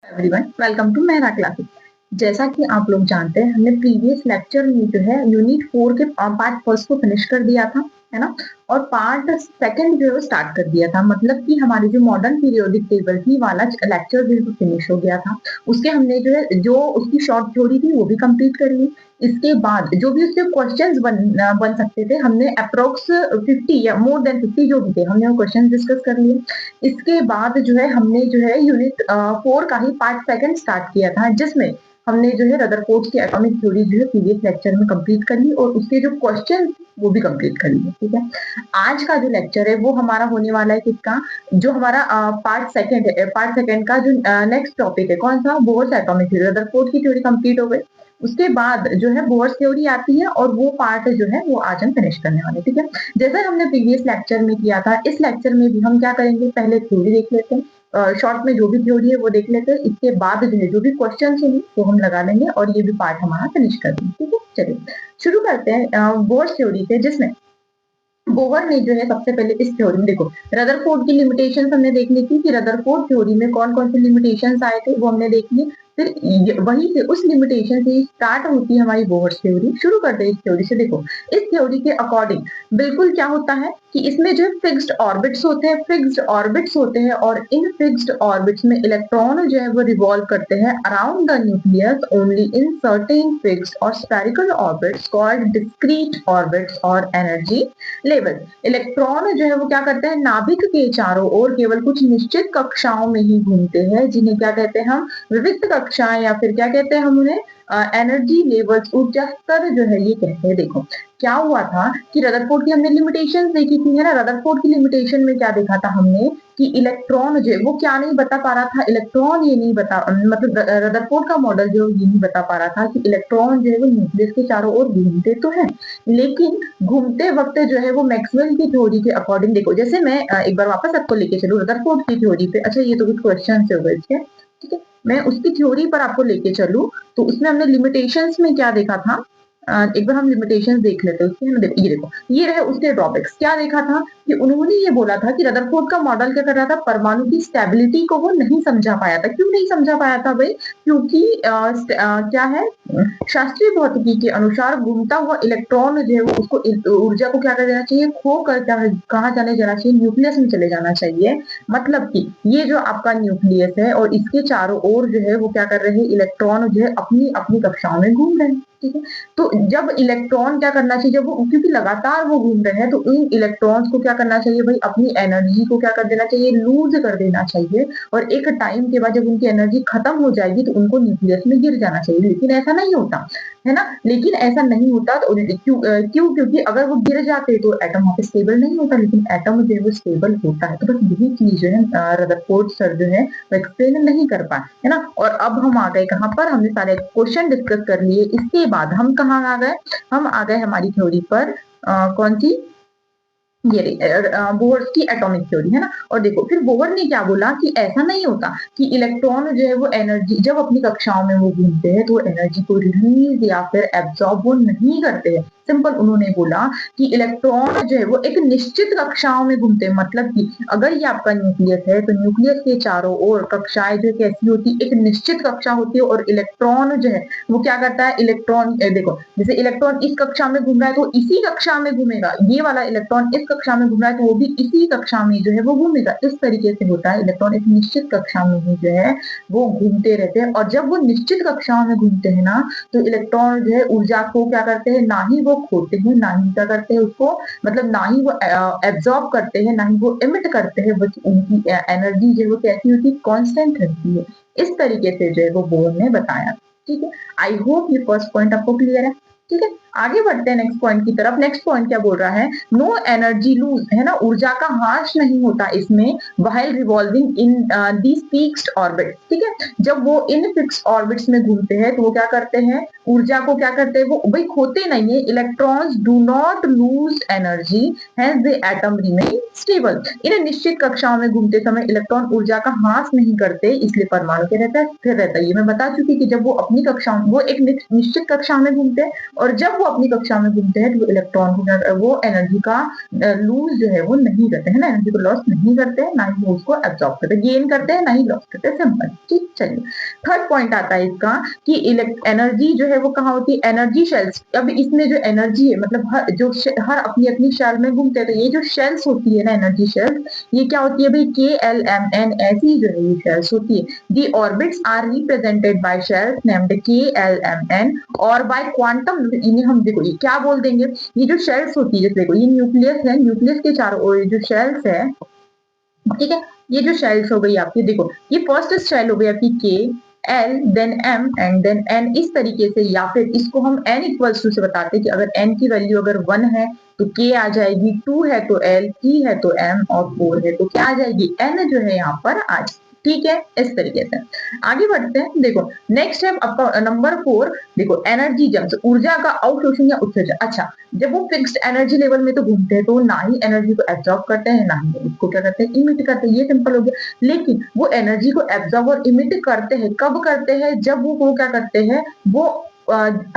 Everyone, welcome to Mehra classes. जैसा कि आप लोग जानते हैं, हमने प्रीवियस लेक्चर में जो है यूनिट 4 के पार्ट फर्स्ट को फिनिश कर दिया था, है ना। और पार्ट सेकंड जो है स्टार्ट कर दिया था। मतलब कि हमारी जो मॉडर्न पीरियोडिक टेबल थी वाला लेक्चर जो है फिनिश हो गया था। उसके हमने जो उसकी शॉर्ट थ्योरी थी वो भी कंप्लीट कर ली। इसके बाद जो भी उसके क्वेश्चंस बन सकते थे, हमने अप्रोक्स 50 या मोर देन 50 जो भी थे, हमने वो क्वेश्चन डिस्कस कर लिए। इसके बाद जो है हमने जो है यूनिट 4 का ही पार्ट सेकंड स्टार्ट किया था, जिसमें हमने जो है रदरफोर्ड की एटॉमिक थ्योरी जो है प्रीवियस लेक्चर में कंप्लीट कर ली और उसके जो क्वेश्चन वो भी कंप्लीट कर लिए। ठीक है, आज का जो लेक्चर है वो हमारा होने वाला है किसका, जो हमारा पार्ट सेकंड है। पार्ट सेकंड का जो नेक्स्ट टॉपिक है कौन सा, बोर्स एटॉमिक थ्योरी। रदरफोर्ड की थ्योरी कंप्लीट हो गई, उसके बाद जो है बोर्स थ्योरी आती है और वो पार्ट जो है वो आज हम फिनिश करने वाले। ठीक है, जैसा हमने प्रीवियस लेक्चर में किया था, इस लेक्चर में भी हम क्या करेंगे, पहले थ्योरी देख लेते हैं, शॉर्ट में जो भी थ्योरी है वो देख लेते हैं। इसके बाद जो है जो भी क्वेश्चन होंगे वो हम लगा लेंगे और ये भी पार्ट हमारा फिनिश कर देंगे। ठीक है, चलिए शुरू करते हैं बोर्स थ्योरी से, जिसमें बोहर ने जो है सबसे पहले इस थ्योरी में, देखो रदरफोर्ड की लिमिटेशंस हमने देख ली थी कि रदरफोर्ड थ्योरी में कौन कौन से लिमिटेशंस आए थे वो हमने देख ली। फिर वहीं से उस लिमिटेशन से स्टार्ट होती है हमारी बोहर थ्योरी। शुरू करते हैं इस थ्योरी से। देखो इस थ्योरी के अकॉर्डिंग बिल्कुल क्या होता है कि इसमें जो फिक्स्ड ऑर्बिट्स होते हैं, फिक्स्ड ऑर्बिट्स होते हैं और इन फिक्स्ड ऑर्बिट्स में इलेक्ट्रॉन जो है वो रिवॉल्व करते हैं around the nucleus only in certain fixed और spherical orbits called discrete orbits और एनर्जी लेवल। इलेक्ट्रॉन जो है वो क्या करते हैं, नाभिक के चारों ओर केवल कुछ निश्चित कक्षाओं में ही घूमते हैं, जिन्हें क्या कहते हैं हम, विविध कक्षाएं, या फिर क्या कहते हैं हम उन्हें एनर्जी लेवल्स, ऊर्जा स्तर जो है ये कहते हैं। देखो क्या हुआ था कि रदरफोर्ड की हमने लिमिटेशन देखी थी, है ना। रदरफोर्ड की लिमिटेशन में क्या देखा था हमने कि इलेक्ट्रॉन जो है वो क्या नहीं बता पा रहा था, इलेक्ट्रॉन ये नहीं बता, मतलब रदरफोर्ड का मॉडल जो ये नहीं बता पा रहा था कि इलेक्ट्रॉन जो है वो न्यूक्लियस के चारों ओर घूमते तो है, लेकिन घूमते वक्त जो है वो मैक्सवेल की थ्योरी के अकॉर्डिंग, देखो जैसे मैं एक बार वापस आपको लेके चलूं रदरफोर्ड की थ्योरी पे। अच्छा ये तो कुछ क्वेश्चन हो गए थे, ठीक है, मैं उसकी थ्योरी पर आपको लेके चलूं तो उसमें हमने लिमिटेशंस में क्या देखा था, एक बार हम लिमिटेशंस देख लेते हैं उसके। हमने देखो ये रहे उसके ड्रॉबैक्स। क्या देखा था कि उन्होंने ये बोला था कि रदरफोर्ड का मॉडल क्या कर रहा था, परमाणु की स्टेबिलिटी को वो नहीं समझा पाया था। क्यों नहीं समझा पाया था भाई, क्योंकि क्या है, शास्त्रीय भौतिकी के अनुसार घूमता हुआ इलेक्ट्रॉन जो है वो उसको ऊर्जा को क्या कर देना चाहिए, खो कर कहाँ जाने जाना चाहिए, न्यूक्लियस में चले जाना चाहिए। मतलब कि ये जो आपका न्यूक्लियस है और इसके चारों ओर जो है वो क्या कर रहे हैं, इलेक्ट्रॉन जो है अपनी अपनी कक्षाओं में घूम रहे हैं। ठीक है, तो जब इलेक्ट्रॉन क्या करना चाहिए, जब वो क्योंकि लगातार वो घूम रहे हैं तो इन इलेक्ट्रॉन्स को क्या करना चाहिए भाई, अपनी एनर्जी को क्या कर देना चाहिए, लूज कर देना चाहिए। और एक टाइम के बाद जब उनकी एनर्जी खत्म हो जाएगी तो उनको न्यूक्लियस में गिर जाना चाहिए, लेकिन ऐसा नहीं होता, है ना। लेकिन ऐसा नहीं होता तो क्यों, क्योंकि अगर वो गिर जाते तो एटम वहां पे स्टेबल नहीं होता, लेकिन एटम जो है वो स्टेबल होता है। तो बस यही चीज जो है रदरफोर्ड सर जो है वो एक्सप्लेन नहीं कर पाए, है ना। और अब हम आ गए कहाँ पर, हमने सारे क्वेश्चन डिस्कस कर लिए। इसके बाद हम कहाँ आ गए, हम आ गए हमारी थ्योरी पर, कौन सी, ये बोहर की एटॉमिक थ्योरी, है ना। और देखो फिर बोहर ने क्या बोला कि ऐसा नहीं होता कि इलेक्ट्रॉन जो है वो एनर्जी जब अपनी कक्षाओं में वो घूमते हैं तो एनर्जी को रिलीज या फिर एब्जॉर्ब वो नहीं करते हैं। सिंपल उन्होंने बोला कि इलेक्ट्रॉन जो है वो एक निश्चित कक्षाओं में घूमते हैं। मतलब कि अगर ये आपका न्यूक्लियस है तो न्यूक्लियस के चारों ओर कक्षाएं जो कैसी होती, एक निश्चित कक्षा होती है। और इलेक्ट्रॉन जो है वो क्या करता है, इलेक्ट्रॉन देखो जैसे इलेक्ट्रॉन इस कक्षा में घूम रहा है तो इसी कक्षा में घूमेगा, ये वाला इलेक्ट्रॉन इस कक्षा में घूम रहा है तो वो भी इसी कक्षा में जो है वो घूमेगा। इस तरीके से होता है, इलेक्ट्रॉन एक निश्चित कक्षा में ही जो है वो घूमते रहते हैं। और जब वो निश्चित कक्षाओं में घूमते हैं ना तो इलेक्ट्रॉन जो है ऊर्जा को क्या करते हैं, ना ही वो खोते हैं, ना ही क्या करते हैं उसको, मतलब ना ही वो एब्जॉर्ब करते हैं, ना ही वो इमिट करते हैं। बस उनकी एनर्जी जो है वो कैसी होती है, कॉन्स्टेंट रहती है। इस तरीके से जो है वो बोहर ने बताया। ठीक है, आई होप ये फर्स्ट पॉइंट आपको क्लियर है। ठीक है, आगे बढ़ते हैं नेक्स्ट पॉइंट की तरफ। नेक्स्ट पॉइंट क्या बोल रहा है, नो एनर्जी लूज, है ना, ऊर्जा का ह्रास नहीं होता इसमें, while revolving in these fixed orbits. ठीक है, जब वो इन फिक्स्ड ऑर्बिट्स में घूमते हैं तो वो क्या करते हैं, ऊर्जा को क्या करते हैं, वो भाई खोते नहीं है। Electrons do not lose energy, hence the atom remain stable. इन निश्चित कक्षाओं में घूमते समय इलेक्ट्रॉन ऊर्जा का ह्रास नहीं करते, इसलिए परमाणु क्या रहता है, स्थिर रहता है। ये मैं बता चुकी कि जब वो अपनी कक्षा, वो एक निश्चित कक्षा में घूमते हैं और जब वो अपनी कक्षा में घूमते हैं तो इलेक्ट्रॉन को वो एनर्जी का लूज जो है वो नहीं करते हैं ना, एनर्जी को लॉस नहीं करते हैं, ना ही वो उसको एब्जॉर्ब करते हैं, गेन करते हैं ना ही लॉस करते हैं, सिंपल। ठीक, चलिए थर्ड पॉइंट आता है इसका कि एनर्जी जो है वो कहाँ होती है, एनर्जी शेल्स। अब इसमें जो एनर्जी है मतलब हर अपनी अपनी शेल में घूमते हैं, तो ये जो शेल्स होती है ना एनर्जी शेल्स, ये क्या होती है भाई, KLMN ऐसी जो है ये शेल्स होती है। The orbits are represented by shells named KLMN और बाय क्वांटम, इन्हें हम देखो ये क्या बोल देंगे, ये जो शेल्स होती है, जैसे देखो ये न्यूक्लियस है, न्यूक्लियस के चारों ओर जो शेल्स है, ठीक है, ये जो शेल्स हो गई आपकी, देखो ये फर्स्ट शेल हो गई आपकी K, L, then M and then N, इस तरीके से, या फिर इसको हम N इक्वल्स टू से बताते हैं कि अगर N की वैल्यू अगर 1 है तो K आ जाएगी, 2 है तो L, 3 है तो M और 4 है तो क्या आ जाएगी, N जो है यहाँ पर आ जाएगी। ठीक है, इस तरीके से आगे बढ़ते हैं। देखो नेक्स्ट है आपका नंबर 4, देखो एनर्जी जम्स, ऊर्जा का अवशोषण या उत्सर्जन। अच्छा, जब वो फिक्स्ड एनर्जी लेवल में तो घूमते हैं तो ना ही एनर्जी को एब्जॉर्ब करते हैं ना ही उसको क्या करते हैं, इमिट करते हैं, ये सिंपल हो गया। लेकिन वो एनर्जी को एब्जॉर्ब और इमिट करते हैं, कब करते हैं, जब वो क्या करते हैं, वो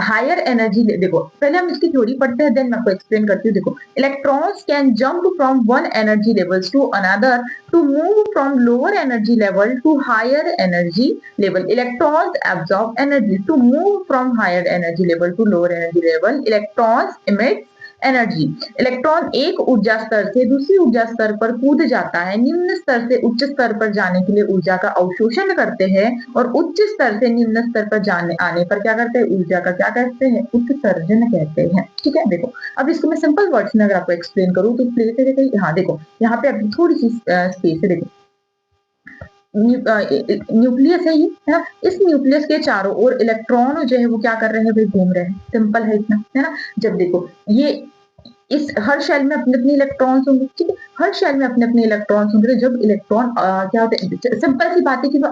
हायर एनर्जी, देखो पहले हम इसकी थ्योरी पढ़ते हैं, देन मैं आपको एक्सप्लेन करती हूँ। देखो electrons can jump from one energy levels to another to move from lower energy level to higher energy level. Electrons absorb energy to move from higher energy level to lower energy level. Electrons emit energy, electron एक ऊर्जा स्तर से दूसरी ऊर्जा स्तर पर कूद जाता है, निम्न स्तर से उच्च स्तर पर जाने के लिए ऊर्जा का अवशोषण करते हैं और उच्च स्तर से निम्न स्तर पर आने पर क्या करते हैं, ऊर्जा का क्या कहते हैं, उत्सर्जन कहते हैं। ठीक है, देखो अब इसको मैं सिंपल वर्ड्स में अगर आपको एक्सप्लेन करूँ तो प्लेस है, देखो हाँ देखो यहाँ पे अभी थोड़ी सी स्पेस है, देखो न्यूक्लियस है ये, है ना, इस न्यूक्लियस के चारों ओर इलेक्ट्रॉन जो है वो क्या कर रहे हैं भाई, घूम रहे हैं, सिंपल है इतना, है ना। जब देखो ये इस हर शेल में अपने अपने इलेक्ट्रॉन्स होंगे, ठीक है, हर शेल में अपने अपने इलेक्ट्रॉन्स होंगे, तो जब इलेक्ट्रॉन क्या होते हैं, सिंपल सी बात है कि वो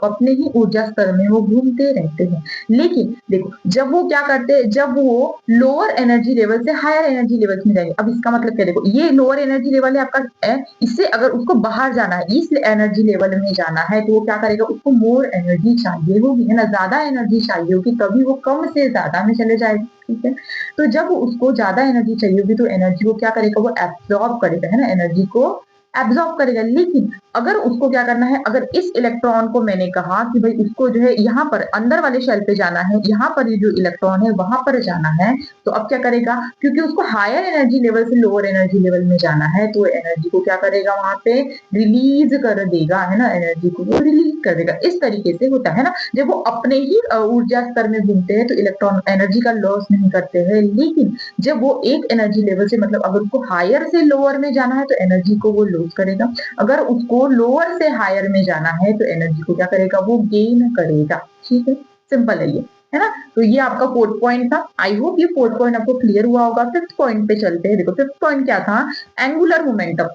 अपने ही ऊर्जा स्तर में वो घूमते रहते हैं। लेकिन देखो जब वो क्या करते हैं, जब वो लोअर एनर्जी लेवल से हायर एनर्जी लेवल में जाएंगे, अब इसका मतलब क्या, देखो ये लोअर एनर्जी लेवल है आपका, इससे अगर उसको बाहर जाना है, इस एनर्जी लेवल में जाना है, तो वो क्या करेगा, उसको मोर एनर्जी चाहिए होगी, है ना, ज्यादा एनर्जी चाहिए होगी, तभी वो कम से ज्यादा में चले जाएगा। ठीक है, तो जब उसको ज्यादा एनर्जी चाहिए होगी तो एनर्जी को क्या करेगा, वो एब्जॉर्ब करेगा, है ना, एनर्जी को एब्जॉर्ब करेगा। लेकिन अगर उसको क्या करना है, अगर इस इलेक्ट्रॉन को मैंने कहा कि भाई उसको जो है यहाँ पर अंदर वाले शेल पे जाना है, यहाँ पर ये जो इलेक्ट्रॉन है वहां पर जाना है, तो अब क्या करेगा, क्योंकि उसको हायर एनर्जी लेवल से लोअर एनर्जी लेवल में जाना है, तो एनर्जी को क्या करेगा, वहां पे रिलीज कर देगा, है ना, एनर्जी को वो रिलीज कर देगा। इस तरीके से होता है ना, जब वो अपने ही ऊर्जा स्तर में घूमते हैं तो इलेक्ट्रॉन एनर्जी का लॉस नहीं करते हैं। लेकिन जब वो एक एनर्जी लेवल से, मतलब अगर उसको हायर से लोअर में जाना है तो एनर्जी को वो लूज करेगा, अगर उसको लोअर से हायर में जाना है तो एनर्जी को क्या करेगा, वो गेन करेगा। ठीक है, सिंपल है ये, है ना। तो ये आपका फोर्थ पॉइंट था। आई होप ये फोर्थ पॉइंट आपको क्लियर हुआ होगा। फिफ्थ पॉइंट पे चलते हैं। देखो फिफ्थ पॉइंट क्या था, एंगुलर मोमेंटम।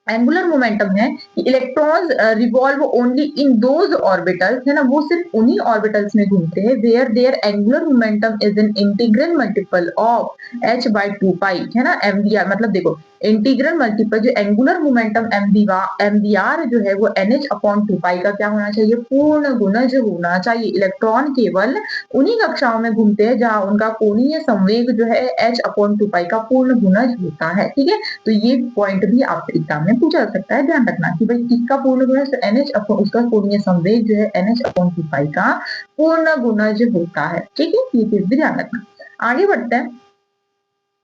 एंगुलर मोमेंटम है कि electrons revolve only in those orbitals, है ना, वो सिर्फ उन्हीं ऑर्बिटल्स में घूमते हैं where their angular momentum is an integral multiple of h/2π, है ना, mvr। मतलब देखो इंटीग्रल मल्टीपल जो एंगुलर मोमेंटम mvr जो है वो nh/2π का क्या होना चाहिए, पूर्ण गुणज होना चाहिए। इलेक्ट्रॉन केवल उन्हीं कक्षाओं में घूमते हैं जहां उनका कोणीय संवेग जो है h/2π का पूर्ण गुणज होता है। ठीक है, तो ये पॉइंट भी आपके एग्जाम में पूछा जा सकता है, ध्यान रखना कि भाई किसका पूर्ण गुणज, तो NH उसका कोणीय संवेग जो है NH/2π का पूर्ण गुणज होता है। ठीक है, ये चीज भी ध्यान रखना। आगे बढ़ते हैं।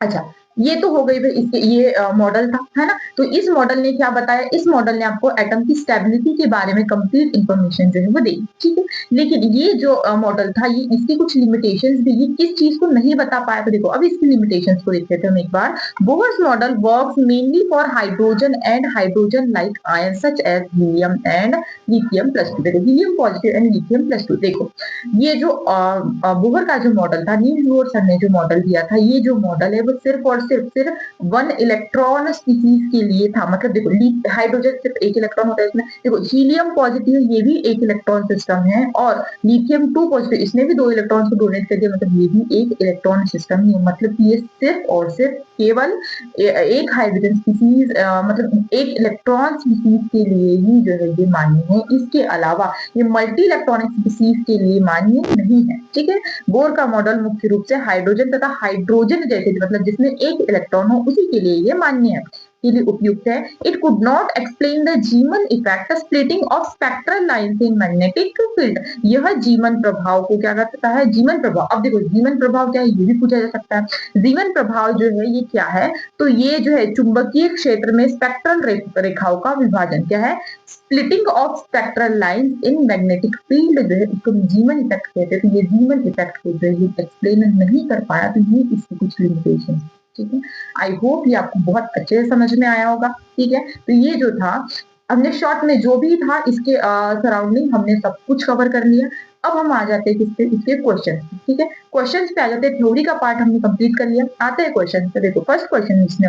अच्छा, ये तो हो गई भाई इसके ये मॉडल था, है ना। तो इस मॉडल ने क्या बताया, इस मॉडल ने आपको एटम की स्टेबिलिटी के बारे में कंप्लीट इंफॉर्मेशन जो है वो दी। ठीक है, लेकिन ये जो मॉडल था ये इसकी कुछ लिमिटेशंस भी, ये किस चीज को नहीं बता पाया, तो देखो अब इसकी लिमिटेशंस को देख लेते हैं हम एक बार। Bohr's model works mainly for hydrogen and hydrogen like ion such as helium and lithium plus 2। देखो helium positive and lithium plus 2। देखो ये जो बोहर का जो मॉडल था, नील्स बोहर सर ने जो मॉडल दिया था, ये जो मॉडल है वो सिर्फ और सिर्फ वन इलेक्ट्रॉन स्पीसीज के लिए था। मतलब देखो हाइड्रोजन सिर्फ एक इलेक्ट्रॉन होता है इसमें, देखो हीलियम पॉजिटिव ये भी एक इलेक्ट्रॉन सिस्टम है, और लिथियम 2 पॉजिटिव इसने भी 2 इलेक्ट्रॉन को डोनेट कर दिया, मतलब ये भी एक इलेक्ट्रॉन सिस्टम ही है। मतलब ये सिर्फ और सिर्फ केवल एक हाइड्रोजन स्पीसीज मतलब एक इलेक्ट्रॉन स्पीसीज के लिए ही जो है ये मान्य है, इसके अलावा ये मल्टी इलेक्ट्रॉनिक स्पीसीज के लिए मान्य नहीं है। ठीक है, बोर का मॉडल मुख्य रूप से हाइड्रोजन तथा हाइड्रोजन जैसे मतलब जिसमें एक इलेक्ट्रॉन हो उसी के लिए ये मान्य है, के लिए उपयुक्त है। It could not explain the जीमन effect splitting of spectral lines in magnetic field. यह जीमन प्रभाव को क्या करता है, जीमन प्रभाव, अब देखो जीमन प्रभाव क्या है ये भी पूछा जा सकता है। जीवन प्रभाव जो है ये क्या है, तो ये जो है चुंबकीय क्षेत्र में स्पेक्ट्रल रेखाओं का विभाजन क्या है, splitting of spectral lines in magnetic field जो है इसको जीमन इफेक्ट कहते हैं। तो ये जीमन इफेक्ट को जो है एक्सप्लेन नहीं कर पाया, तो ये इसकी कुछ लिमिटेशन। ठीक है, आई होप ये आपको बहुत अच्छे से समझ में आया होगा। ठीक है, तो ये जो था हमने शॉर्ट में जो भी था इसके सराउंडिंग हमने सब कुछ कवर कर लिया। अब हम आ जाते हैं किसपे, इसके क्वेश्चन। ठीक है, क्वेश्चंस पे आ जाते हैं, थ्योरी का पार्ट हमने कंप्लीट कर लिया, आते हैं क्वेश्चन पे। देखो फर्स्ट क्वेश्चन इसमें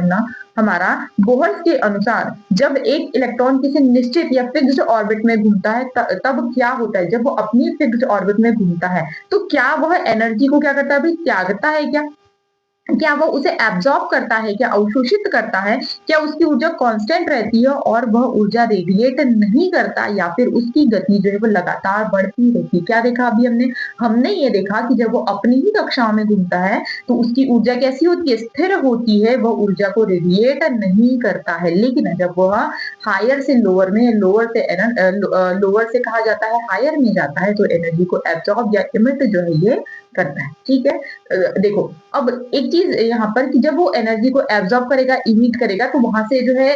हमारा बोहर्स के अनुसार जब एक इलेक्ट्रॉन किसी निश्चित या फिक्स्ड ऑर्बिट में घूमता है तब क्या होता है, जब वो अपनी फिक्स्ड ऑर्बिट में घूमता है तो क्या वह एनर्जी को क्या करता है, भाई त्यागता है क्या वो उसे एब्जॉर्ब करता है, क्या अवशोषित करता है, क्या उसकी ऊर्जा कांस्टेंट रहती है और वह ऊर्जा रेडिएट नहीं करता, या फिर उसकी गति जो है वो लगातार बढ़ती रहती है। क्या देखा अभी हमने ये देखा कि जब वो अपनी ही कक्षाओं में घूमता है तो उसकी ऊर्जा कैसी होती है, स्थिर होती है, वह ऊर्जा को रेडिएट नहीं करता है। लेकिन जब वह हायर से लोअर में, लोअर से कहा जाता है हायर में जाता है तो एनर्जी को एब्जॉर्ब या इमिट जो है ये करता है। ठीक है, देखो अब एक चीज यहाँ पर कि जब वो एनर्जी को एब्जॉर्ब करेगा, इमिट करेगा, तो वहां से जो है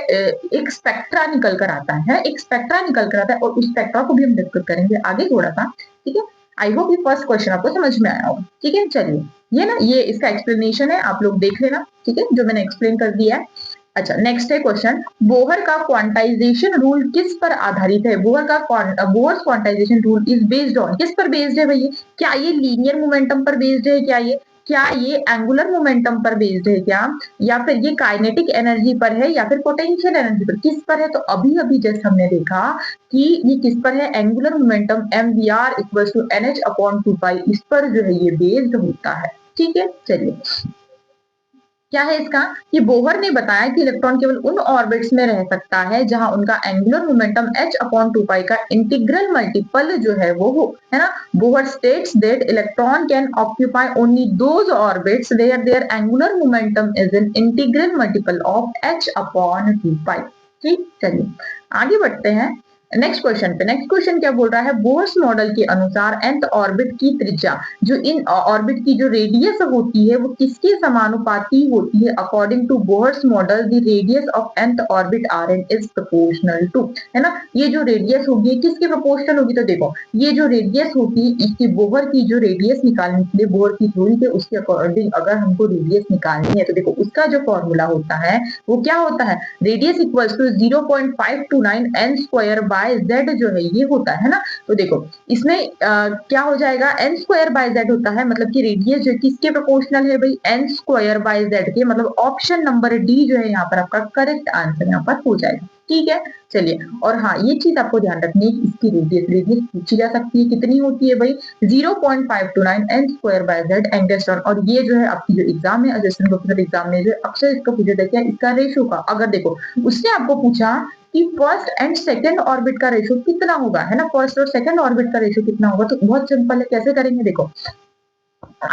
एक स्पेक्ट्रा निकल कर आता है, एक स्पेक्ट्रा निकल कर आता है और उस स्पेक्ट्रा को भी हम डिस्कस करेंगे आगे थोड़ा सा। ठीक है, आई होप ये फर्स्ट क्वेश्चन आपको समझ में आया होगा। ठीक है, चलिए ये इसका एक्सप्लेनेशन है, आप लोग देख लेना। ठीक है, जो मैंने एक्सप्लेन कर दिया है। अच्छा, नेक्स्ट है क्वेश्चन, बोहर का क्वांटाइजेशन रूल किस पर आधारित है। Bohr's quantization rule is based on, किस पर बेस्ड है भैया, क्या ये लीनियर मोमेंटम पर बेस्ड है, क्या ये एंगुलर मोमेंटम पर बेस्ड है क्या, या फिर ये काइनेटिक एनर्जी पर है, या फिर पोटेंशियल एनर्जी पर, किस पर है। तो अभी जस्ट हमने देखा कि ये किस पर है, angular momentum mvr equals to nh/2π, इस पर जो है ये बेस्ड होता है। ठीक है, चलिए क्या है इसका, कि बोहर ने बताया कि इलेक्ट्रॉन केवल उन ऑर्बिट्स में रह सकता है जहां उनका एंगुलर मोमेंटम h/2π का इंटीग्रल मल्टीपल जो है वो हो, है ना। Bohr states that electron can occupy only those orbits where their angular momentum is an integral multiple of h/2π। ठीक, चलिए आगे बढ़ते हैं नेक्स्ट क्वेश्चन पे। नेक्स्ट क्वेश्चन क्या बोल रहा है, बोर्स मॉडल के अनुसार nth ऑर्बिट की त्रिज्या, जो इन ऑर्बिट की जो रेडियस होती है वो किसके समानुपाती होती है। According to Bohr's model the radius of nth orbit Rn is proportional to, है ना। ये जो रेडियस होगी किसके प्रोपोर्शनल होगी, तो देखो ये जो रेडियस होगी इसकी बोहर की जो रेडियस निकालने के लिए बोहर की थ्योरी के उसके अकॉर्डिंग अगर हमको रेडियस निकालनी है तो देखो उसका जो फॉर्मूला होता है वो क्या होता है, radius equals to 0.529 n square by z जो है ये होता है ना। तो देखो इसमें क्या हो जाएगा, n स्क्वायर बाय z होता है, मतलब कि रेडियस जो किसके प्रोपोर्शनल है भाई, n स्क्वायर बाय z के, मतलब ऑप्शन नंबर डी जो है यहाँ पर आपका करेक्ट आंसर यहाँ पर हो जाएगा। ठीक है, चलिए और हाँ ये चीज आपको ध्यान रखनी है कि इसकी रेडियस पूछी जा सकती है, कितनी होती है भाई 0.529 n square by z angstrom. और ये जो है आपकी जो एग्जाम है असिस्टेंट प्रोफेसर एग्जाम में जो अक्सर इसका पूछा जाता है इसका रेशो का, अगर देखो उसने आपको पूछा कि फर्स्ट एंड सेकंड ऑर्बिट का रेशो कितना होगा, है ना, फर्स्ट और सेकंड ऑर्बिट का रेशो कितना होगा, तो बहुत सिंपल है, कैसे करेंगे, देखो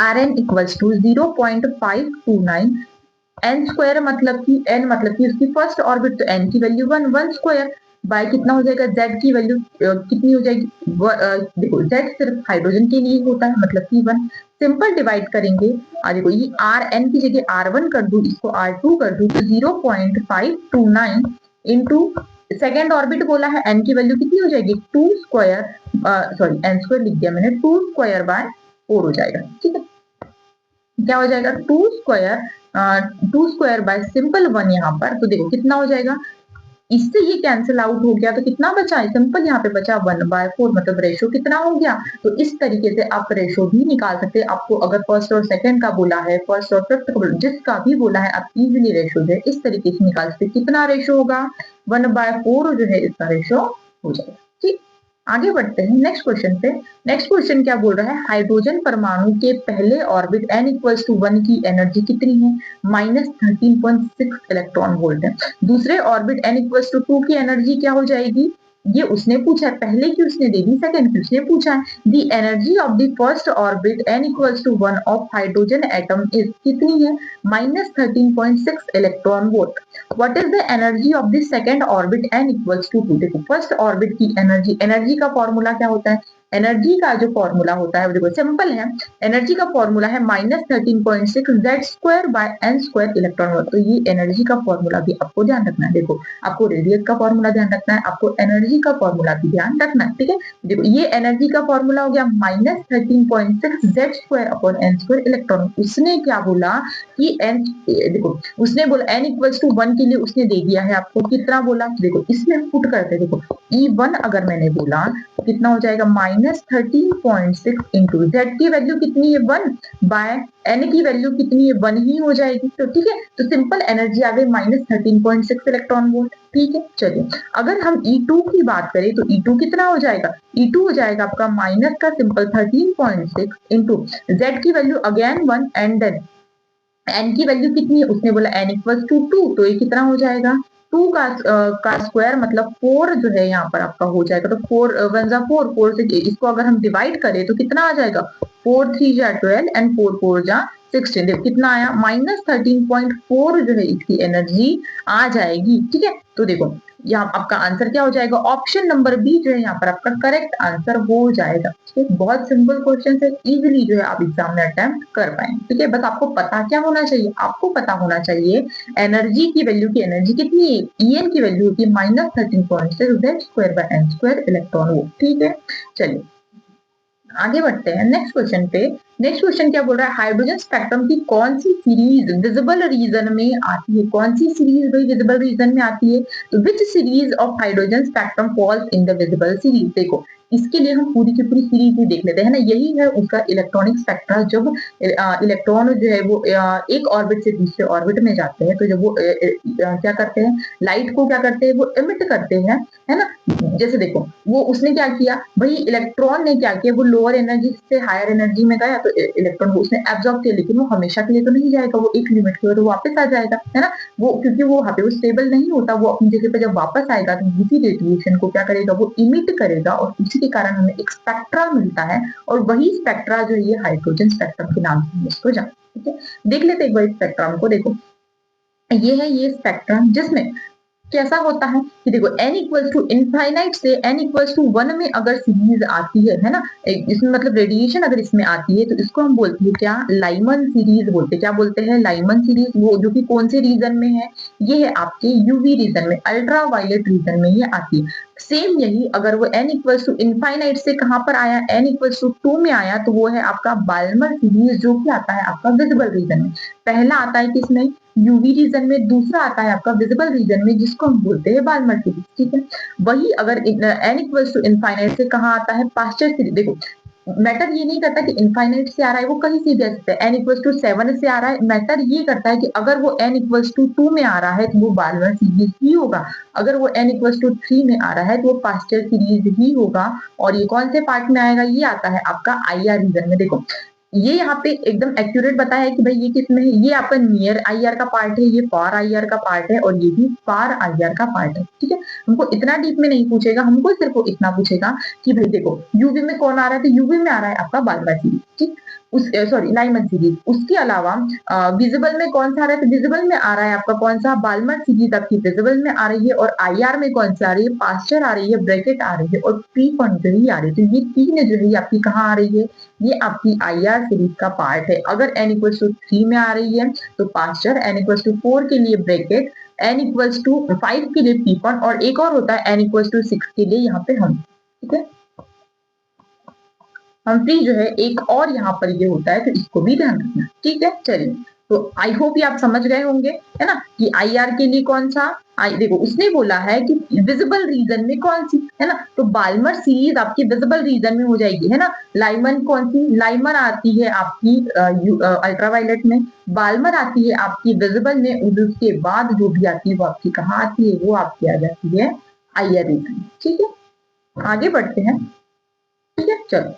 Rn equals to 0.529 n square मतलब कि n मतलब कि उसकी फर्स्ट ऑर्बिट, तो n की वैल्यू 1 स्क्वायर बाय कितना हो जाएगा, z की वैल्यू कितनी हो जाएगी, देखो z सिर्फ हाइड्रोजन के लिए होता है मतलब कि 1, सिंपल डिवाइड करेंगे। देखो ये Rn की जगह R1 कर दूं, इसको R2 कर दूं, तो 0.529 इंटू सेकेंड ऑर्बिट बोला है, n की वैल्यू कितनी हो जाएगी 2 स्क्वायर, सॉरी n स्क्वायर लिख दिया मैंने, 2 स्क्वायर बाय 4 हो जाएगा। ठीक है, क्या हो जाएगा 2 स्क्वायर बाय सिंपल 1 यहाँ पर, तो देखो कितना हो जाएगा, इससे ये कैंसिल आउट हो गया तो कितना बचा है, सिंपल यहाँ पे बचा 1/4, मतलब रेशो कितना हो गया। तो इस तरीके से आप रेशो भी निकाल सकते हैं। आपको अगर फर्स्ट और सेकंड का बोला है, फर्स्ट और फिफ्थ का बोला, जिसका भी बोला है आप इजीली रेशो जो है इस तरीके से निकाल सकते हैं। कितना रेशो होगा 1/4 जो है इसका रेशो हो जाएगा। ठीक, आगे बढ़ते हैं नेक्स्ट क्वेश्चन पे। नेक्स्ट क्वेश्चन क्या बोल रहा है, हाइड्रोजन परमाणु के पहले ऑर्बिट n=1 की एनर्जी कितनी है, -13.6 इलेक्ट्रॉन वोल्ट है। दूसरे ऑर्बिट n=2 की एनर्जी क्या हो जाएगी, ये उसने पूछा है, पहले की उसने दे दी, सेकंड की उसने पूछा है। The energy of the first orbit n=1 of hydrogen atom is कितनी है, -13.6 electron volt. What is the energy of the second orbit n=2। देखो फर्स्ट ऑर्बिट की एनर्जी, एनर्जी का फॉर्मूला क्या होता है, एनर्जी का जो फॉर्मूला होता है वो देखो सिंपल है, एनर्जी का फॉर्मूला है -13.6 z² bye n² electron volt. तो ये एनर्जी का फॉर्मूला भी आपको ध्यान रखना है। देखो आपको रेडियस का फॉर्मूला ध्यान रखना है, आपको एनर्जी का फॉर्मूला भी ध्यान रखना है, ठीक है। देखो ये एनर्जी का फॉर्मूला हो गया -13.6 z² अपॉन n² इलेक्ट्रॉन। उसने क्या बोला कि n, देखो उसने बोला n=1 के लिए उसने दे दिया है आपको, कितना बोला, देखो इसमें हम पुट करते हैं। देखो E1 अगर मैंने बोला तो कितना हो जाएगा, -13.6 इंटू जेड की वैल्यू कितनी है 1 बाय एन की वैल्यू कितनी है 1 ही हो जाएगी। तो ठीक है, तो सिंपल एनर्जी आ गई -13.6 इलेक्ट्रॉन वोल्ट, ठीक है। चलिए अगर हम E2 की बात करें तो E2 कितना हो जाएगा, E2 हो जाएगा आपका माइनस का सिंपल 13.6 इंटू जेड की value again 1 and then n की वैल्यू कितनी है, उसने बोला n=2, तो ये कितना हो जाएगा 2 का स्क्वायर मतलब 4 जो है यहाँ पर आपका हो जाएगा। तो 4 1 जा 4, 4 से इसको अगर हम डिवाइड करें तो कितना आ जाएगा, 4 3 जा 12 एंड 4 4 जा 16। देखो कितना आया, -13.4 जो है इसकी एनर्जी आ जाएगी, ठीक है। तो देखो यहाँ आपका आंसर क्या हो जाएगा, ऑप्शन नंबर बी जो है यहाँ पर आपका करेक्ट आंसर हो जाएगा। ठीक है, बहुत सिंपल क्वेश्चन है, इजीली जो है आप एग्जाम में अटेम्प्ट कर पाएंगे। ठीक है, बस आपको पता क्या होना चाहिए, आपको पता होना चाहिए एनर्जी की वैल्यू की, एनर्जी कितनी है, En की वैल्यू होती है -13.6 z² bye n² electron volt, ठीक है। चलिए आगे बढ़ते हैं नेक्स्ट क्वेश्चन पे। नेक्स्ट क्वेश्चन क्या बोल रहा है, हाइड्रोजन स्पेक्ट्रम की कौन सी सीरीज विजिबल रीजन में आती है, कौन सी सीरीज भाई विजिबल रीजन में आती है, तो which series of hydrogen spectrum falls in the visible series. देखो इसके लिए हम पूरी की पूरी सीरीज ही देख लेते हैं ना, यही है उसका इलेक्ट्रॉनिक स्पेक्ट्रा। जब इलेक्ट्रॉन जो है वो एक ऑर्बिट से दूसरे ऑर्बिट में जाते हैं तो जब वो क्या करते हैं, लाइट को क्या करते हैं, वो इमिट करते हैं, है ना। जैसे देखो वो उसने क्या किया भाई, इलेक्ट्रॉन ने क्या किया, वो लोअर एनर्जी से हायर एनर्जी में गया तो इलेक्ट्रॉन को उसने एब्जॉर्ब किया, लेकिन वो हमेशा के लिए तो नहीं जाएगा, वो एक लिमिट के बाद वापस आ जाएगा, है ना। वो क्योंकि वो वहां पे वो स्टेबल नहीं होता, वो अपनी जगह पे जब वापस आएगा तो उसी रेडिएशन को क्या करेगा, वो इमिट करेगा और उसी के कारण हमें एक स्पेक्ट्रा मिलता है। और वही स्पेक्ट्रा जो है ये हाइड्रोजन स्पेक्ट्रम के नाम से हम इसको जानते हैं। ठीक है, देख लेते एक बार स्पेक्ट्रम को। देखो ये है ये स्पेक्ट्रम, जिसमें कैसा होता है कि देखो n=इनफाइनाइट से n=1 में अगर सीरीज आती है ना, इसमें मतलब रेडिएशन अगर इसमें आती है तो इसको हम बोलते हैं क्या, लाइमन सीरीज बोलते हैं। क्या बोलते हैं, लाइमन सीरीज। वो जो कि कौन से रीजन में है, ये है आपके यूवी रीजन में, अल्ट्रा वायलेट रीजन में ये आती है। सेम यही अगर वो n=इनफाइनाइट से कहां पर आया, n=2 में आया तो वो है आपका बाल्मर सीरीज, जो कि आता है आपका विजिबल रीजन में। पहला आता है किसमें, यूवी रीजन में, दूसरा आता है आपका विजिबल रीजन में, जिसको हम बोलते हैं बाल्मर सीरीज, ठीक है। वही अगर n=इनफाइनाइट से कहाँ आता है, पास्चर सीरीज। देखो मैटर ये नहीं करता कि इनफाइनाइट से आ रहा है, वो कहीं से भी आ सकता है, n=7 से आ रहा है। मैटर ये करता है कि अगर वो n=2 में आ रहा है तो वो बाल्मर सीरीज ही होगा, अगर वो n=3 में आ रहा है तो वो पास्चर सीरीज ही होगा। और ये कौन से पार्ट में आएगा, ये आता है आपका IR रीजन में। देखो ये यहाँ पे एकदम एक्यूरेट बताया है कि भाई ये किसमें है, ये आपका नियर IR का पार्ट है, ये फार IR का पार्ट है और ये भी फार IR का पार्ट है, ठीक है। हमको इतना डीप में नहीं पूछेगा, हमको सिर्फ इतना पूछेगा कि भाई देखो यूवी में कौन आ रहा है, तो यूवी में आ रहा है आपका बाल्मर सीरीज, ठीक। उस सॉरी लाइमन सीरीज। उसके अलावा विजिबल में कौन सा आ रहा है, तो विजिबल में आ रहा है आपका कौन सा, बाल्मर सीरीज आपकी विजिबल में आ रही है। और IR में कौन सी आ रही है, पास्चर आ रही है, ब्रैकेट आ रही है और प्री ही आ रही है। तो ये तीन जो है आपकी कहाँ आ रही है, ये आपकी IR सीरीज का पार्ट है। अगर n=3 में आ रही है तो पास्चर, n=4 के लिए ब्रैकेट, n=5 के लिए पीपन और एक और होता है n=6 के लिए यहाँ पे हम, ठीक है। हम्फ्री जो है एक और यहाँ पर ये होता है, तो इसको भी ध्यान रखना, ठीक है। चलिए तो आई होप ये आप समझ गए होंगे, है ना, कि IR के लिए कौन सा, देखो उसने बोला है कि विजिबल रीजन में कौन सी, है ना, तो बाल्मर सीरीज आपकी विजिबल रीजन में हो जाएगी, है ना। लाइमन कौन सी, लाइमन आती है आपकी अल्ट्रावायलेट में, बाल्मर आती है आपकी विजिबल में, उसके बाद जो भी आती है वो आपकी कहाँ आती है, वो आपकी आ जाती है IR रीजन, ठीक है। आगे बढ़ते हैं, ठीक है। चलो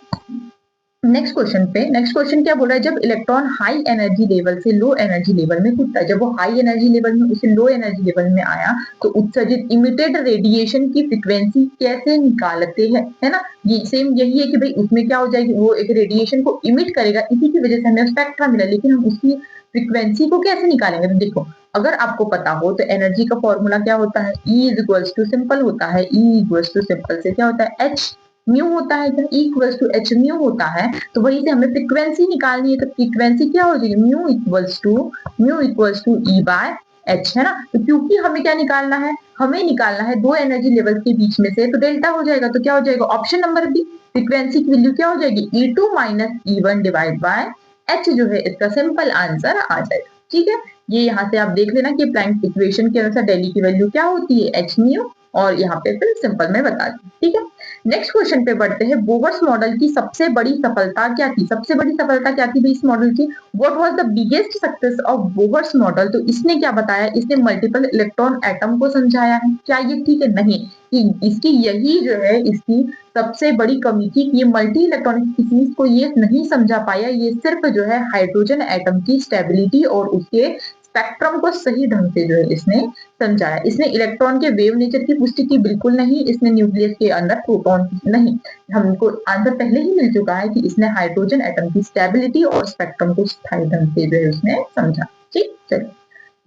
नेक्स्ट क्वेश्चन क्या बोल रहा है, जब इलेक्ट्रॉन हाई एनर्जी लेवल से लो एनर्जी लेवल में कूदता है, जब वो हाई एनर्जी लेवल में उसे लो एनर्जी लेवल में आया तो उत्सर्जित इमिटेड रेडिएशन की फ्रीक्वेंसी कैसे निकालते हैं, है ना। ये सेम यही है कि भाई उसमें क्या हो जाएगी, वो एक रेडिएशन को इमिट करेगा, इसी की वजह से हमें स्पेक्ट्रा मिला, लेकिन हम उसकी फ्रीक्वेंसी को कैसे निकालेंगे। तो देखो अगर आपको पता हो तो एनर्जी का फॉर्मूला क्या होता है, E is equals to simple होता है, E इक्वल्स टू सिंपल से क्या होता है, H म्यू होता है, क्या E equals to H mu होता है। तो वही से हमें फ्रीक्वेंसी निकालनी है, तो फ्रीक्वेंसी क्या हो जाएगी, mu equals to E by H, है ना। तो क्योंकि हमें क्या निकालना है, हमें निकालना है दो एनर्जी लेवल के बीच में से, तो डेल्टा हो जाएगा। तो क्या हो जाएगा, ऑप्शन नंबर बी, फ्रीक्वेंसी की वैल्यू क्या हो जाएगी, E2 minus E1 divide by H जो है इसका सिंपल आंसर आ जाएगा। ठीक है, ये यहाँ से आप देख लेना कि प्लैंक इक्वेशन के अनुसार डेली की वैल्यू क्या होती है, H म्यू, और यहाँ पे फिर सिंपल में बता दी। ठीक है, नेक्स्ट क्वेश्चन पे बढ़ते हैं, बोहर्स मॉडल की सबसे बड़ी सफलता क्या थी, सबसे बड़ी सफलता क्या थी भाई इस मॉडल की, what was the biggest success of Bohr's model. तो इसने क्या बताया, इसने मल्टीपल इलेक्ट्रॉन एटम को समझाया है, क्या ये ठीक है, नहीं, कि इसकी यही जो है इसकी सबसे बड़ी कमी थी कि ये मल्टी इलेक्ट्रॉनिक स्पीशीज को ये नहीं समझा पाया, ये सिर्फ जो है हाइड्रोजन एटम की स्टेबिलिटी और उसके स्पेक्ट्रम को सही ढंग से जो है इसने समझाया। इसने इलेक्ट्रॉन के वेव नेचर की पुष्टि की बिल्कुल नहीं, इसने न्यूक्लियस के अंदर प्रोटॉन नहीं, हमको आंसर पहले ही मिल चुका है कि इसने हाइड्रोजन एटम की स्टेबिलिटी और स्पेक्ट्रम को स्थायी ढंग से जो है उसने समझा। ठीक, चलिए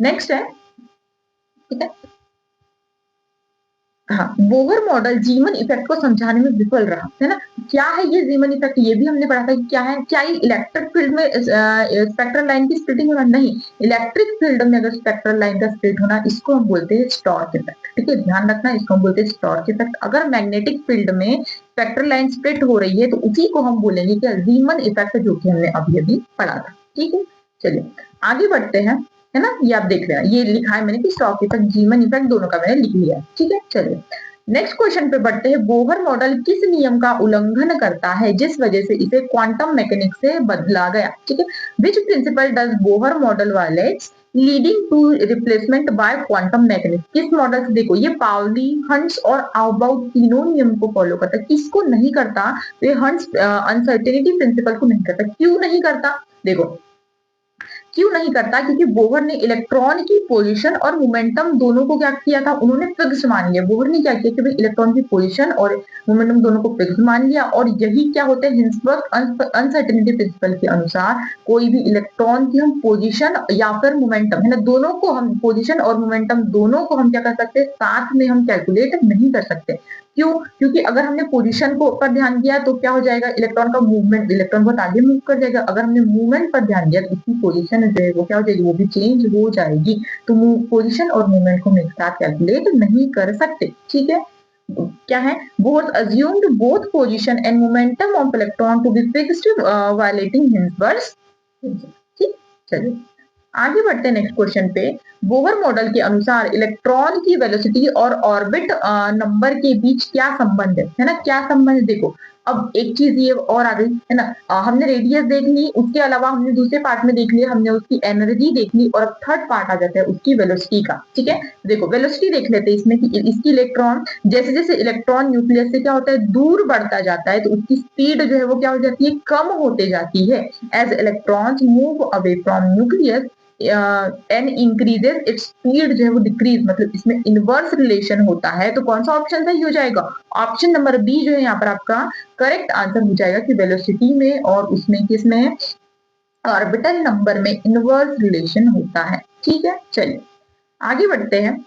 नेक्स्ट है, ठीक है। हाँ, बोहर मॉडल जीमन इफेक्ट को समझाने में विफल रहा, है ना। क्या है ये जीमन इफेक्ट, ये भी हमने पढ़ा था कि क्या है, क्या ये इलेक्ट्रिक फील्ड में स्पेक्ट्रल लाइन की स्प्लिटिंग होना, नहीं, इलेक्ट्रिक फील्ड में अगर स्पेक्ट्रल लाइन का स्प्लिट होना, इसको हम बोलते हैं स्टॉर्क इफेक्ट। ठीक है, ध्यान रखना, इसको हम बोलते हैं स्टॉर्क इफेक्ट। अगर मैग्नेटिक फील्ड में स्पेक्ट्रल लाइन स्प्लिट हो रही है तो उसी को हम बोलेंगे क्या, जीमन इफेक्ट, जो कि हमने अभी अभी पढ़ा था। ठीक है, चलिए आगे बढ़ते हैं, है ना। ये आप देख लेना, ये लिखा है मैंने कि स्टॉक इफेक्ट, जीमन इफेक्ट दोनों का मैंने लिख लिया है। ठीक है, चलिए नेक्स्ट क्वेश्चन पे बढ़ते हैं, बोहर मॉडल किस नियम का उल्लंघन करता है जिस वजह से इसे क्वांटम मैकेनिक्स से बदला गया। ठीक है, which principle does Bohr model violates leading to replacement by quantum mechanics. किस मॉडल से, देखो ये पाउली, हंट्स और आउबाउट तीनों नियम को फॉलो करता है, किसको नहीं करता, तो ये हंट्स अनसर्टेनिटी प्रिंसिपल को नहीं करता। क्यों नहीं करता, देखो क्यों नहीं करता, क्योंकि बोहर ने इलेक्ट्रॉन की पोजीशन और मोमेंटम दोनों को क्या किया था, उन्होंने फिक्स मान लिया। बोहर ने क्या किया कि भाई इलेक्ट्रॉन की पोजीशन और मोमेंटम दोनों को फिक्स मान लिया, और यही क्या होता है, हिल्सबर्ग अनसर्टेनिटी प्रिंसिपल के अनुसार कोई भी इलेक्ट्रॉन की हम पोजीशन या फिर मोमेंटम, है ना, दोनों को हम पोजीशन और मोमेंटम दोनों को हम क्या कर सकते हैं, साथ में हम कैलकुलेट नहीं कर सकते। क्यों, क्योंकि अगर हमने पोजीशन को पर ध्यान दिया तो क्या हो जाएगा, इलेक्ट्रॉन का मूवमेंट, इलेक्ट्रॉन बहुत आगे मूव कर जाएगा। अगर हमने मूवमेंट पर ध्यान दिया तो उसकी पोजीशन जो है वो क्या हो जाएगी, वो भी चेंज हो जाएगी। तो पोजीशन और मूवमेंट को हम एक साथ कैलकुलेट नहीं कर सकते। ठीक है, क्या है, both assumed both position and momentum of electron to be fixed violating Hinsburg's principle। ठीक, चलिए आगे बढ़ते हैं नेक्स्ट क्वेश्चन पे, बोहर मॉडल के अनुसार इलेक्ट्रॉन की वेलोसिटी और ऑर्बिट नंबर के बीच क्या संबंध है ना, क्या संबंध है, देखो अब एक चीज ये और आ गई, है ना, हमने रेडियस देख ली, उसके अलावा हमने दूसरे पार्ट में देख लिया, हमने उसकी एनर्जी देख ली, और अब थर्ड पार्ट आ जाता है उसकी वेलोसिटी का। ठीक है, देखो वेलोसिटी देख लेते हैं इसमें कि इसकी इलेक्ट्रॉन, जैसे जैसे इलेक्ट्रॉन न्यूक्लियस से क्या होता है, दूर बढ़ता जाता है, तो उसकी स्पीड जो है वो क्या हो जाती है, कम होते जाती है। As electrons move away from nucleus n increases its speed जो है वो डिक्रीज, मतलब इसमें इनवर्स रिलेशन होता है। तो कौन सा ऑप्शन सही हो जाएगा, ऑप्शन नंबर बी जो है यहाँ पर आपका करेक्ट आंसर हो जाएगा कि वेलोसिटी में और उसमें किसमें, ऑर्बिटल नंबर में इनवर्स रिलेशन होता है। ठीक है, चलिए आगे बढ़ते हैं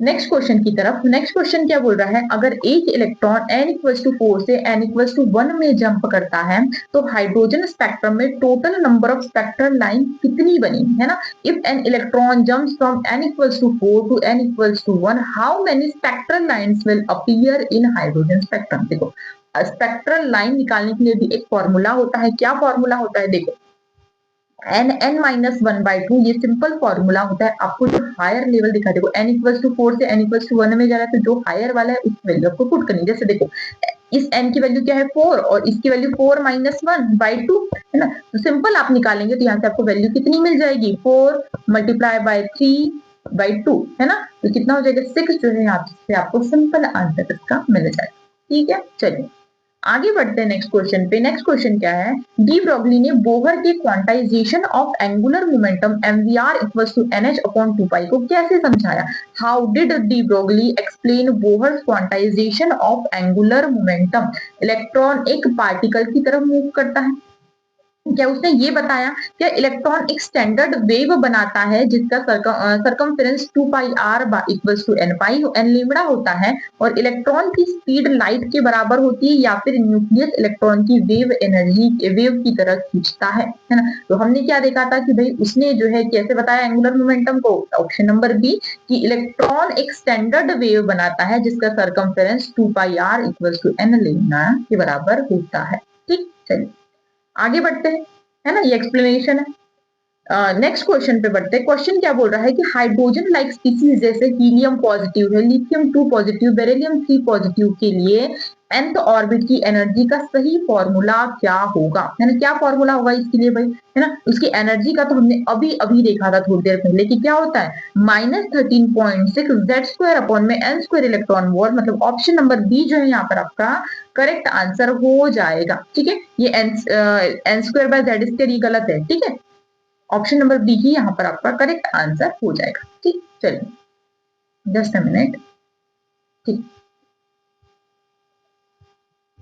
नेक्स्ट क्वेश्चन की तरफ। नेक्स्ट क्वेश्चन क्या बोल रहा है, अगर एक इलेक्ट्रॉन n=4 से n=1 में जंप करता है तो हाइड्रोजन स्पेक्ट्रम में total number of spectral line कितनी बनी, है ना। If an electron jumps from n=4 to n=1, how many spectral lines will appear in hydrogen spectrum. देखो स्पेक्ट्रल लाइन निकालने के लिए भी एक फॉर्मूला होता है, क्या फॉर्मूला होता है, देखो n-1/2 ये सिंपल फॉर्मूला होता है। आपको जो हायर लेवल दिखा, देखो n=4 से n=1 में जा रहा है, तो जो हायर वाला है उस वैल्यू आपको पुट करनी। जैसे देखो इस n की वैल्यू क्या है 4 और इसकी वैल्यू 4-1/2 है ना, तो सिंपल आप निकालेंगे तो यहाँ से आपको वैल्यू कितनी मिल जाएगी, 4 मल्टीप्लाई बाय 3/2 है ना, तो कितना हो जाएगा 6 जो है यहाँ से आपको सिंपल आंसर इसका मिल जाएगा। ठीक है, चलिए आगे बढ़ते हैं नेक्स्ट क्वेश्चन पे। नेक्स्ट क्वेश्चन क्या है, डी ब्रोगली ने बोहर के quantisation of angular momentum mvr equals to nh upon 2 pi को कैसे समझाया? How did de Broglie explain Bohr quantisation of angular momentum? Electron एक पार्टिकल की तरफ मूव करता है, क्या उसने ये बताया क्या इलेक्ट्रॉन एक स्टैंडर्ड वेव बनाता है जिसका circumference 2 pi r equals to n pi n lambda होता है, और इलेक्ट्रॉन की स्पीड लाइट के बराबर होती है, या फिर न्यूक्लियस इलेक्ट्रॉन की वेव एनर्जी वेव की तरह खींचता है ना? तो हमने क्या देखा था कि भाई उसने जो है कैसे बताया एंगुलर मोमेंटम को, ऑप्शन नंबर बी कि इलेक्ट्रॉन एक स्टैंडर्ड वेव बनाता है जिसका circumference 2 pi r equals to n lambda के बराबर होता है। ठीक, चलिए आगे बढ़ते हैं, है ना, ये एक्सप्लेनेशन है। नेक्स्ट क्वेश्चन पे बढ़ते हैं। क्वेश्चन क्या बोल रहा है कि हाइड्रोजन लाइक स्पीसीज जैसे हीलियम पॉजिटिव है, लिथियम 2 पॉजिटिव, बेरिलियम 3 पॉजिटिव के लिए nth ऑर्बिट की एनर्जी का सही फॉर्मूला क्या होगा, है ना? क्या फॉर्मूला होगा इसके लिए भाई, है ना? उसकी एनर्जी का तो हमने अभी अभी देखा था थोड़ी देर पहले कि क्या होता है -13.6 z² अपॉन में n² इलेक्ट्रॉन वोल्ट, मतलब ऑप्शन नंबर बी जो है यहाँ पर आपका करेक्ट आंसर हो जाएगा। ठीक है, ये n² ये गलत है, ठीक है, ऑप्शन नंबर बी ही यहाँ पर आपका करेक्ट आंसर हो जाएगा। ठीक, चलिए जस्ट अ मिनट। ठीक,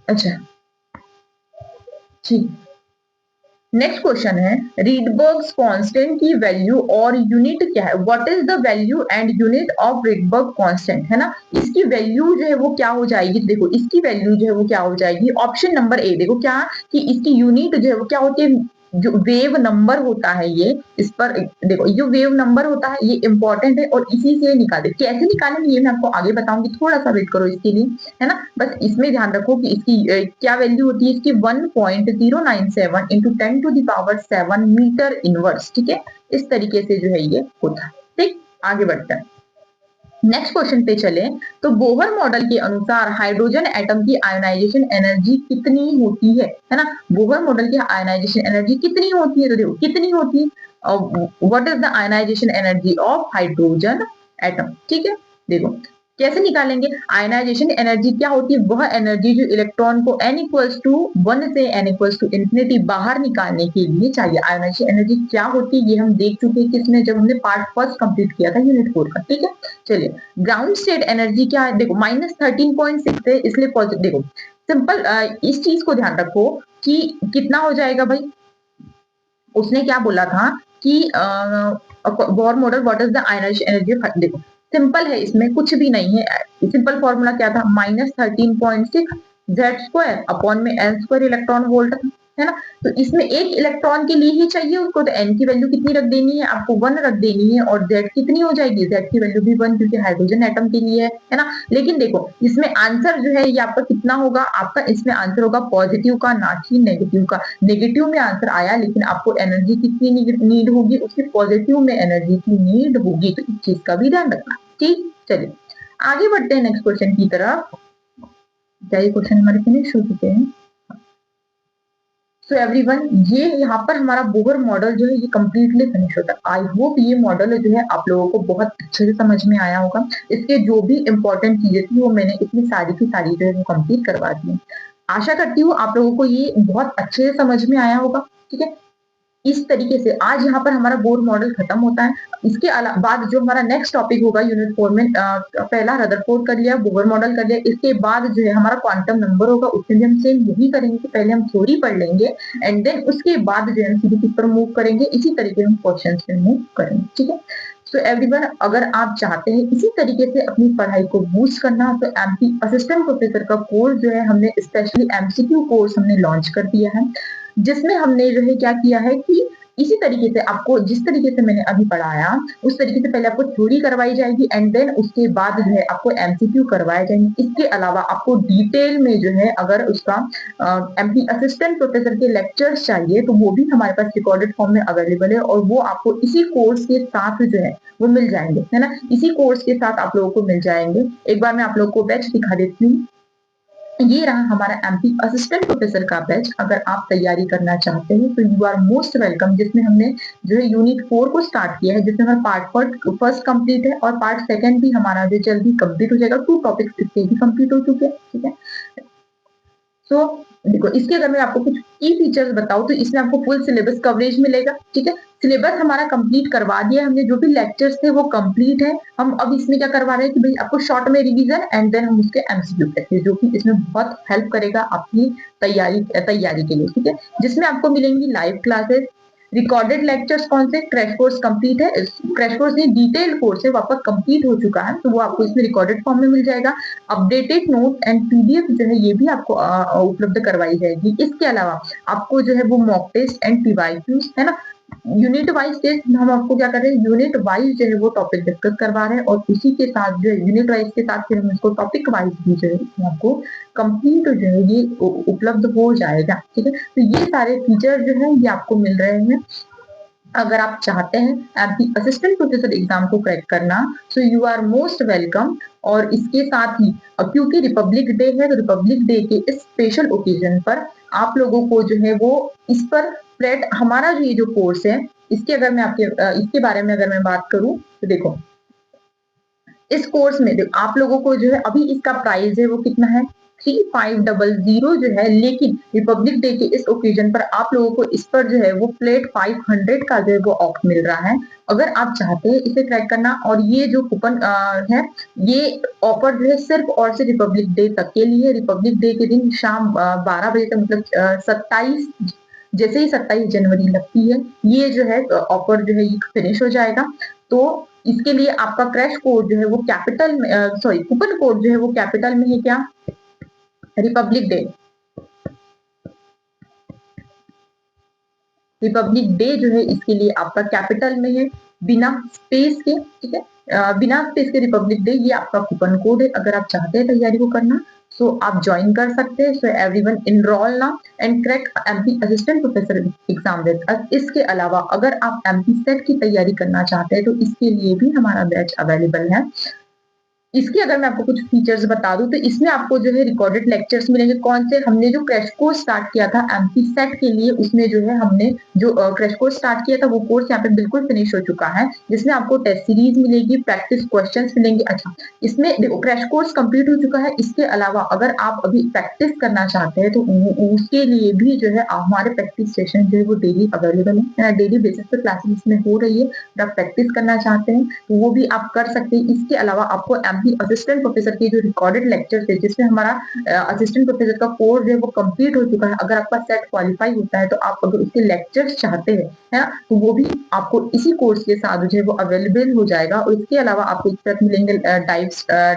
अच्छा, ठीक, नेक्स्ट क्वेश्चन है रीडबर्ग्स कांस्टेंट की वैल्यू और यूनिट क्या है? What is the value and unit of Rydberg constant, है ना? इसकी वैल्यू जो है वो क्या हो जाएगी, देखो इसकी वैल्यू जो है वो क्या हो जाएगी, ऑप्शन नंबर ए, देखो क्या कि इसकी यूनिट जो है वो क्या होती है, जो वेव नंबर होता है ये, इस पर देखो जो वेव नंबर होता है ये इंपॉर्टेंट है और इसी से निकाले, कैसे निकालेंगे ये मैं आपको आगे बताऊंगी, थोड़ा सा वेट करो इसके लिए, है ना? बस इसमें ध्यान रखो कि इसकी क्या वैल्यू होती है, इसकी 1.097 इंटू 10⁻⁷ मीटर इनवर्स। ठीक है, इस तरीके से जो है ये होता है। ठीक, आगे बढ़ते हैं नेक्स्ट क्वेश्चन पे चले तो बोहर मॉडल के अनुसार हाइड्रोजन एटम की आयोनाइजेशन एनर्जी कितनी होती है ना? बोहर मॉडल की आयोनाइजेशन एनर्जी कितनी होती है, तो देखो कितनी होती है, what is the ionisation energy of hydrogen atom. ठीक है, देखो कैसे निकालेंगे, आयनाइजेशन एनर्जी क्या होती है, वह एनर्जी जो इलेक्ट्रॉन को n इक्वल्स टू 1 से n इक्वल्स टू इंफिनिटी बाहर निकालने के लिए चाहिए। आयनाइजेशन एनर्जी क्या होती है ये हम देख चुके हैं किसमें, जब हमने पार्ट फर्स्ट कंप्लीट किया था यूनिट 4 का। ठीक है, चलिए ग्राउंड स्टेट एनर्जी क्या है, देखो -13.6 है इसलिए पॉजिटिव, देखो सिंपल इस चीज को ध्यान रखो कि कितना हो जाएगा भाई, उसने क्या बोला था कि Bohr model what is the ionisation energy, देखो सिंपल है, इसमें कुछ भी नहीं है, सिंपल फॉर्मूला क्या था -13.6 z² अपॉन में n² इलेक्ट्रॉन वोल्ट, है ना? तो इसमें एक इलेक्ट्रॉन के लिए ही चाहिए उसको, तो n की वैल्यू कितनी रख देनी है आपको, 1 रख देनी है, और z कितनी हो जाएगी, z की वैल्यू भी 1 क्योंकि हाइड्रोजन एटम के लिए है ना? लेकिन देखो इसमें आंसर जो है ये आपका कितना होगा, आपका इसमें आंसर होगा पॉजिटिव का, ना कि नेगेटिव का। नेगेटिव में आंसर आया लेकिन आपको एनर्जी कितनी नीड होगी, उसकी पॉजिटिव में एनर्जी की नीड होगी, तो इस चीज का भी ध्यान रखना। ठीक, चलिए आगे बढ़ते हैं नेक्स्ट क्वेश्चन की तरफ। क्या ये क्वेश्चन हमारे फिनिश हो चुके हैं? सो एवरीवन, ये यहाँ पर हमारा बोहर मॉडल जो है ये कम्प्लीटली फिनिश होता है। आई होप ये मॉडल जो है आप लोगों को बहुत अच्छे से समझ में आया होगा। इसके जो भी इंपॉर्टेंट चीजें थी वो मैंने इसमें सारी की सारी जो है वो कंप्लीट करवा दी। आशा करती हूँ आप लोगों को ये बहुत अच्छे से समझ में आया होगा। ठीक है, इस तरीके से आज यहाँ पर हमारा बोहर मॉडल खत्म होता है। इसके बाद जो हमारा नेक्स्ट टॉपिक होगा यूनिट 4 में, पहला रदरफोर्ड कर लिया, बोहर मॉडल कर लिया, इसके बाद जो है हमारा क्वांटम नंबर होगा, उसमें भी हम सेम यही करेंगे कि पहले हम थ्योरी पढ़ लेंगे एंड देन उसके बाद जो है हम सीधे किस पर मूव करेंगे, इसी तरीके हम क्वेश्चन पे मूव करेंगे। ठीक है, सो एवरीवन, अगर आप चाहते हैं इसी तरीके से अपनी पढ़ाई को बूस्ट करना तो एमपी असिस्टेंट प्रोफेसर का कोर्स जो है हमने स्पेशली एमसीक्यू कोर्स हमने लॉन्च कर दिया है, जिसमें हमने जो है क्या किया है कि इसी तरीके से आपको जिस तरीके से मैंने अभी पढ़ाया उस तरीके से पहले आपको थ्योरी करवाई जाएगी एंड देन उसके बाद जो है आपको एमसीक्यू करवाए जाएंगे। इसके अलावा आपको डिटेल में जो है अगर उसका एमपी असिस्टेंट प्रोफेसर के लेक्चर्स चाहिए तो वो भी हमारे पास रिकॉर्डेड फॉर्म में अवेलेबल है, और वो आपको इसी कोर्स के साथ जो है वो मिल जाएंगे, है ना? इसी कोर्स के साथ आप लोगों को मिल जाएंगे। एक बार मैं आप लोगों को बैच दिखा देती हूँ। ये रहा हमारा एमपी असिस्टेंट प्रोफेसर का बैच। अगर आप तैयारी करना चाहते हैं तो यू आर मोस्ट वेलकम, जिसमें हमने जो है यूनिट 4 को स्टार्ट किया है, जिसमें हमारा पार्ट फर्स्ट कंप्लीट है और पार्ट सेकंड भी हमारा जो जल्दी कंप्लीट हो जाएगा। 2 टॉपिक्स इसके भी कंप्लीट हो चुके हैं। ठीक है, सो देखो, इसके अगर मैं आपको कुछ की फीचर्स बताऊं तो इसमें आपको फुल सिलेबस कवरेज मिलेगा, ठीक है। सिलेबस हमारा कंप्लीट करवा दिया हमने, जो भी लेक्चर्स थे वो कंप्लीट है। हम अब इसमें क्या करवा रहे हैं कि भाई आपको शॉर्ट में रिवीजन एंड देन हम उसके एमसीक्यू करते हैं, जो कि इसमें बहुत हेल्प करेगा आपकी तैयारी के लिए, ठीक है। जिसमें आपको मिलेंगी लाइव क्लासेस, रिकॉर्डेड लेक्चर्स, कौन से क्रैश कोर्स कंप्लीट है, क्रैश कोर्स नहीं डिटेल्ड कोर्स है वो आपका कंप्लीट हो चुका है, तो वो आपको इसमें रिकॉर्डेड फॉर्म में मिल जाएगा। अपडेटेड नोट एंड पीडीएफ जो है ये भी आपको उपलब्ध करवाई जाएगी। इसके अलावा आपको जो है वो मॉक टेस्ट एंड पीवाईक्यूज है ना, यूनिट वाइज टेस्ट हम आपको क्या कर रहे हैं, यूनिट वाइज जो है वो टॉपिक डिस्कस करवा रहे हैं, और उसी के साथ जो है यूनिट वाइज के साथ फिर हम इसको टॉपिक वाइज भी जो है आपको कंप्लीट जो है ये उपलब्ध हो जाएगा, ठीक है। तो ये सारे फीचर जो है ये आपको मिल रहे हैं। अगर आप चाहते हैं एमपी असिस्टेंट प्रोफेसर एग्जाम को क्रैक करना, so you are most welcome. और इसके साथ ही क्योंकि रिपब्लिक डे है, तो रिपब्लिक डे के इस स्पेशल ओकेजन पर आप लोगों को जो है वो इस पर फ्लैट हमारा जो ये जो कोर्स है, इसके अगर मैं इसके बारे में अगर मैं बात करूं तो देखो, इस कोर्स में देखो आप लोगों को जो है अभी इसका प्राइस है वो कितना है 3500 जो है, लेकिन रिपब्लिक डे के इस ओकेजन पर आप लोगों को इस पर जो है वो प्लेट 500 का जो है वो ऑफ मिल रहा है। अगर आप चाहते हैं इसे ट्रैक करना, और ये जो कूपन है ये ऑफर जो है सिर्फ और सिर्फ रिपब्लिक डे तक के लिए, रिपब्लिक डे के दिन शाम 12 बजे तक, मतलब 27 जैसे ही 27 जनवरी लगती है ये जो है ऑफर जो है ये फिनिश हो जाएगा। तो इसके लिए आपका क्रैश कोड जो है वो कैपिटल में, सॉरी कूपन कोड जो है वो कैपिटल में है, क्या रिपब्लिक डे, रिपब्लिक डे जो है इसके लिए आपका कैपिटल में है, बिना स्पेस के, ठीक है। बिना स्पेस के रिपब्लिक डे ये आपका कूपन कोड है। अगर आप चाहते हैं तैयारी को करना सो आप ज्वाइन कर सकते हैं। So everyone enrol now and crack MP assistant professor exam with us. इसके अलावा अगर आप एमपी सेट की तैयारी करना चाहते हैं तो इसके लिए भी हमारा बैच अवेलेबल है। इसके अगर मैं आपको कुछ फीचर्स बता दूं तो इसमें आपको जो है रिकॉर्डेड लेक्चर्स मिलेंगे, कौन से, हमने जो क्रैश कोर्स स्टार्ट किया था एमपी सेट के लिए, उसमें जो है हमने जो क्रैश कोर्स स्टार्ट किया था वो कोर्स यहाँ पे बिल्कुल फिनिश हो चुका है, जिसमें आपको टेस्ट सीरीज मिलेगी, प्रैक्टिस क्वेश्चंस मिलेंगे। अच्छा, इसमें देखो क्रैश कोर्स कंप्लीट हो चुका है, इसके अलावा अगर आप अभी प्रैक्टिस करना चाहते हैं तो उसके लिए भी जो है हमारे प्रैक्टिस सेशन जो है वो डेली अवेलेबल है, डेली बेसिस पे क्लासेस इसमें हो रही है। अगर आप प्रैक्टिस करना चाहते हैं तो वो भी आप कर सकते हैं। इसके अलावा आपको असिस्टेंट प्रोफेसर के जो रिकॉर्डेड लेक्चर थे, जिसमें हमारा असिस्टेंट प्रोफेसर का कोर्स जो है वो कंप्लीट हो चुका है, अगर आपका सेट क्वालिफाई होता है तो आप अगर उसके लेक्चर्स चाहते हैं है ना, तो वो भी आपको इसी कोर्स के साथ जो है वो अवेलेबल हो जाएगा। और इसके अलावा आपको एक साथ मिलेंगे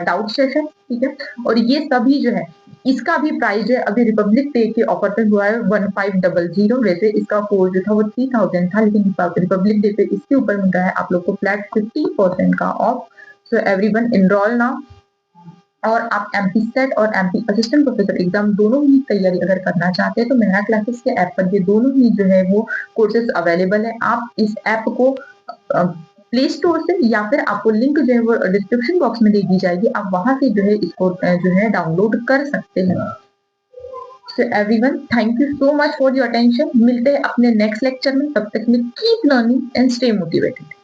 डाउट सेशन, ठीक है। और ये सभी जो है इसका भी प्राइस जो है अभी रिपब्लिक डे के ऑफर पे हुआ है 1500। वैसे इसका कोर्स जो था वो 3000 था, लेकिन रिपब्लिक डे पे इसके ऊपर मिल रहा है आप लोग को फ्लैट 50% का of. So everyone enrol now. और आप एमपी सेट और एमपी असिस्टेंट प्रोफेसर एग्जाम दोनों ही तैयारी अगर करना चाहते हैं तो मेहरा क्लासेस के ऐप पर ये दोनों ही जो है वो कोर्सेज अवेलेबल है। आप इस ऐप को प्ले स्टोर से या फिर आपको लिंक जो है वो डिस्क्रिप्शन बॉक्स में दे दी जाएगी, आप वहां से जो है इसको जो है डाउनलोड कर सकते हैं। So everyone thank you so much for your attention. मिलते हैं अपने नेक्स्ट लेक्चर में, तब तक में keep learning and stay motivated.